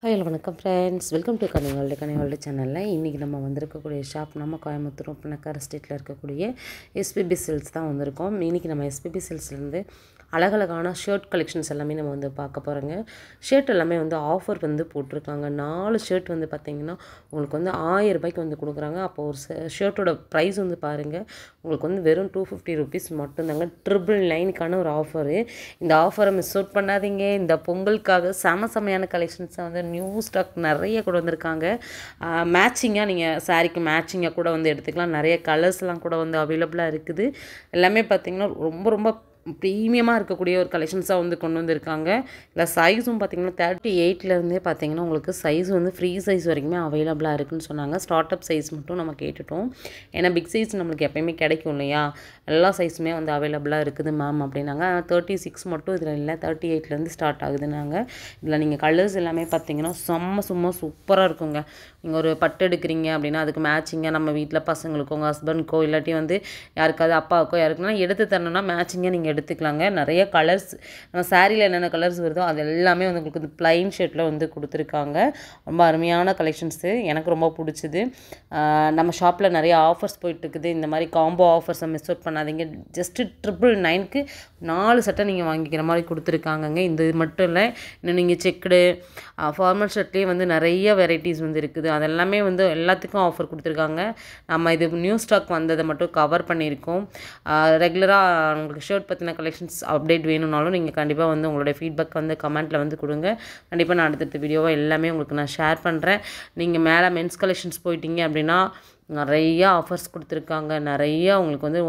Hello வணக்கம் friends, welcome to Ghani world சேனலில். இன்றைக்கி நம்ம வந்திருக்கக்கூடிய ஷாப் நம்ம கோயம்புத்தூர் பணக்கார ஸ்ட்ரீட்டில் இருக்கக்கூடிய எஸ்பிபி சில்க்ஸ் தான் வந்திருக்கோம். இன்றைக்கி நம்ம எஸ்பிபி சில்க்ஸ்லேருந்து அழகழகான ஷர்ட் கலெக்ஷன்ஸ் எல்லாமே நம்ம வந்து பார்க்க போகிறோங்க. ஷர்ட் எல்லாமே வந்து ஆஃபர் வந்து போட்டிருக்காங்க. 4 ஷர்ட் வந்து பார்த்திங்கன்னா உங்களுக்கு வந்து 1000 ரூபாய்க்கு வந்து கொடுக்குறாங்க. அப்போ ஒரு ஷர்ட்டோட ப்ரைஸ் வந்து பாருங்கள், உங்களுக்கு வந்து வெறும் 250 ருபீஸ் மட்டும்தாங்க. 999க்கான ஒரு ஆஃபரு. இந்த ஆஃபரை மிஸ் அவுட் பண்ணாதீங்க. இந்த பொங்கலுக்காக செமையான கலெக்ஷன்ஸை வந்து நியூ ஸ்டாக் நிறைய கூட வந்திருக்காங்க. மேட்சிங்காக நீங்கள் சாரீக்கு மேட்சிங்காக கூட வந்து எடுத்துக்கலாம். நிறைய கலர்ஸ்லாம் கூட வந்து அவைலபிளாக இருக்குது. எல்லாமே பார்த்திங்கன்னா ரொம்ப ப்ரீமியமாக இருக்கக்கூடிய ஒரு கலெக்ஷன்ஸாக வந்து கொண்டு வந்திருக்காங்க. இல்லை சைஸும் பார்த்திங்கன்னா 38லேருந்தே பார்த்திங்கன்னா உங்களுக்கு சைஸ் வந்து ஃப்ரீ சைஸ் வரைக்குமே அவைலபிளாக இருக்குதுன்னு சொன்னாங்க. ஸ்டார்ட் அப் சைஸ் மட்டும் நம்ம கேட்டுட்டோம். ஏன்னா பிக் சைஸ் நம்மளுக்கு எப்போயுமே கிடைக்கும் இல்லையா, எல்லா சைஸுமே வந்து அவைலபிளாக இருக்குது மேம் அப்படின்னாங்க. 36 மட்டும் இதில் இல்லை, 38லேருந்து ஸ்டார்ட் ஆகுதுன்னாங்க. இதில் நீங்கள் கலர்ஸ் எல்லாமே பார்த்திங்கன்னா சும்மா சூப்பராக இருக்குங்க. நீங்கள் ஒரு பட்டு எடுக்கிறீங்க அப்படின்னா அதுக்கு மேட்சிங்காக நம்ம வீட்டில் பசங்களுக்கோ உங்கள் ஹஸ்பண்ட்க்கோ இல்லாட்டி வந்து யாருக்காவது அப்பாவுக்கோ யாருக்குன்னா எடுத்து தரணுன்னா மேட்சிங்காக நீங்கள் எடுத்துக்கலாங்க. நிறைய கலர்ஸ் நம்ம சாரியில் என்னென்ன கலர்ஸ் வருதோ அது எல்லாமே வந்து உங்களுக்கு வந்து ப்ளைன் ஷர்ட்டில் வந்து கொடுத்துருக்காங்க. ரொம்ப அருமையான கலெக்ஷன்ஸு, எனக்கு ரொம்ப பிடிச்சிது. நம்ம ஷாப்பில் நிறைய ஆஃபர்ஸ் போயிட்டுருக்குது. இந்த மாதிரி காம்போ ஆஃபர்ஸை மிஸ் அவுட் பண்ணாதீங்க. ஜஸ்ட்டு 999க்கு 4 சட்டை நீங்கள் வாங்கிக்கிற மாதிரி கொடுத்துருக்காங்கங்க. இந்த இது மட்டும் இல்லை, இன்னும் நீங்கள் செக்குடு ஃபார்மல் ஷர்ட்லேயே வந்து நிறைய வெரைட்டிஸ் வந்து இருக்குது. அதெல்லாமே வந்து எல்லாத்துக்கும் ஆஃபர் கொடுத்துருக்காங்க. நம்ம இது நியூ ஸ்டாக் வந்ததை மட்டும் கவர் பண்ணியிருக்கோம். ரெகுலராக உங்களுக்கு ஷர்ட் பற்றின கலெக்ஷன்ஸ் அப்டேட் வேணும்னாலும் நீங்கள் கண்டிப்பாக வந்து உங்களுடைய ஃபீட்பேக் வந்து கமெண்ட்டில் வந்து கொடுங்க. கண்டிப்பாக நான் அடுத்தடுத்த வீடியோவாக எல்லாமே உங்களுக்கு நான் ஷேர் பண்ணுறேன். நீங்கள் மேலே மென்ஸ் கலெக்ஷன்ஸ் போயிட்டீங்க அப்படின்னா நிறையா ஆஃபர்ஸ் கொடுத்துருக்காங்க. நிறையா உங்களுக்கு வந்து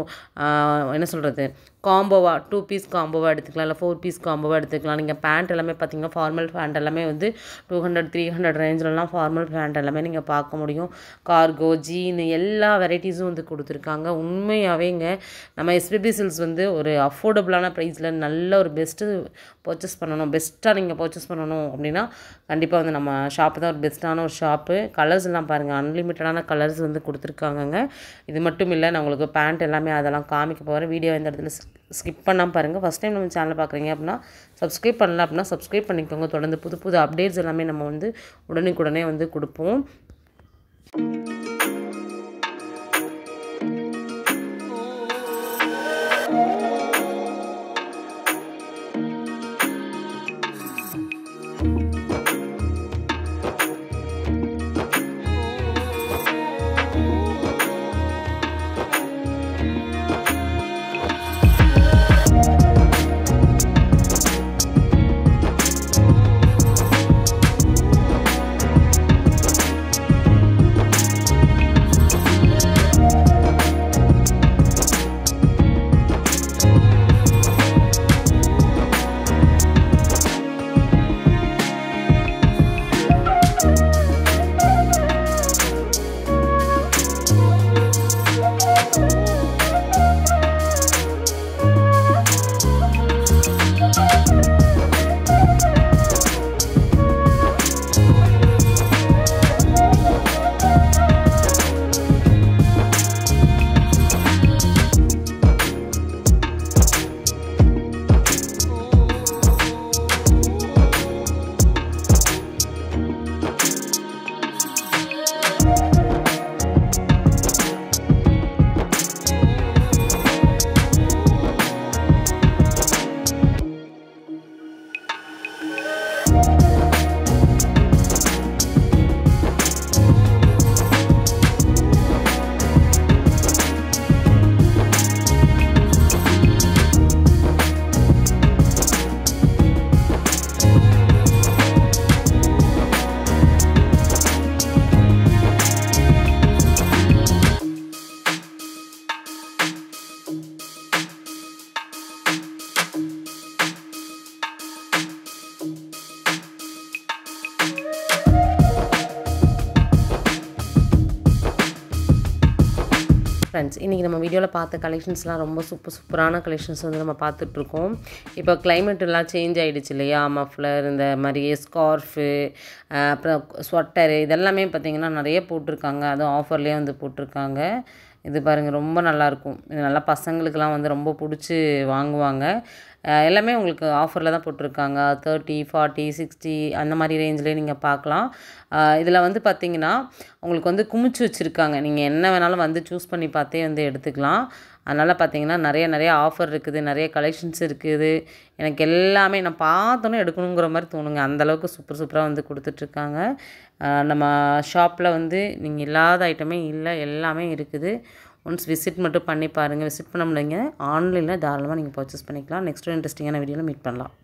என்ன சொல்கிறது, காம்போவாக 2 பீஸ் காம்போவாக எடுத்துக்கலாம், இல்லை 4 பீஸ் காம்போவாக எடுத்துக்கலாம். நீங்கள் பேண்ட் எல்லாமே பார்த்தீங்கன்னா ஃபார்மல் பேண்ட் எல்லாமே வந்து 200 300 ரேஞ்சிலலாம் ஃபார்மல் பேண்ட் எல்லாமே நீங்கள் பார்க்க முடியும். கார்கோ ஜீனு எல்லா வெரைட்டிஸும் வந்து கொடுத்துருக்காங்க. உண்மையாகவேங்க நம்ம எஸ்பிபி சில்க்ஸ் வந்து ஒரு அஃபோர்டபுளான ப்ரைஸில் நல்ல ஒரு பெஸ்ட்டாக நீங்கள் பர்ச்சேஸ் பண்ணணும் அப்படின்னா கண்டிப்பாக வந்து நம்ம ஷாப்பு தான் ஒரு பெஸ்ட்டான ஒரு ஷாப்பு. கலர்ஸ் எல்லாம் பாருங்கள், அன்லிமிட்டடான கலர்ஸ் வந்து கொடுத்துருக்காங்கங்க. இது மட்டும் இல்லை, நான் உங்களுக்கு பேண்ட் எல்லாமே அதெல்லாம் காமிக்க போகிறேன். வீடியோ இந்த இடத்துல ஸ்கிப் பண்ணாமல் பாருங்கள். ஃபஸ்ட் டைம் நம்ம சேனலை பார்க்குறீங்க அப்படின்னா சப்ஸ்கிரைப் பண்ணல அப்படின்னா சப்ஸ்கிரைப் பண்ணிக்கோங்க. தொடர்ந்து புது அப்டேட்ஸ் எல்லாமே நம்ம வந்து உடனே வந்து கொடுப்போம். ஃப்ரெண்ட்ஸ், இன்றைக்கி நம்ம வீடியோவில் பார்த்த கலெக்ஷன்ஸ்லாம் ரொம்ப சூப்பரான கலெக்ஷன்ஸ் வந்து நம்ம பார்த்துட்ருக்கோம். இப்போ கிளைமேட்டெல்லாம் சேஞ்ச் ஆகிடுச்சு இல்லையா, மஃப்ளர் இந்த மாதிரி ஸ்கார்ஃபு அப்புறம் ஸ்வெட்டரு இதெல்லாமே பார்த்திங்கன்னா நிறைய போட்டிருக்காங்க. அதுவும் ஆஃபர்லேயே வந்து போட்டிருக்காங்க. இது பாருங்கள் ரொம்ப நல்லாயிருக்கும். இது நல்லா பசங்களுக்கெல்லாம் வந்து ரொம்ப பிடிச்சி வாங்குவாங்க. எல்லாமே உங்களுக்கு ஆஃபரில் தான் போட்டிருக்காங்க. 30, 40, 60 அந்த மாதிரி ரேஞ்சிலே நீங்கள் பார்க்கலாம். இதில் வந்து பார்த்தீங்கன்னா உங்களுக்கு வந்து குமிச்சு வச்சுருக்காங்க. நீங்கள் என்ன வேணாலும் வந்து சூஸ் பண்ணி பார்த்தே வந்து எடுத்துக்கலாம். அதனால் பார்த்தீங்கன்னா நிறைய ஆஃபர் இருக்குது, நிறைய கலெக்ஷன்ஸ் இருக்குது. எனக்கு எல்லாமே நான் பார்த்தோன்னே எடுக்கணுங்கிற மாதிரி தோணுங்க. அந்தளவுக்கு சூப்பராக வந்து கொடுத்துட்ருக்காங்க. நம்ம ஷாப்பில் வந்து நீங்கள் இல்லாத ஐட்டமே இல்லை, எல்லாமே இருக்குது. ஒன்ஸ் விசிட் மட்டும் பண்ணி பாருங்கள். விசிட் பண்ண முடியலைங்க, ஆன்லைனில் தாராளமாக நீங்கள் பர்ச்சேஸ் பண்ணிக்கலாம். நெக்ஸ்ட் ஒரு இன்ட்ரெஸ்டிங்கான வீடியோவில் மீட் பண்ணலாம்.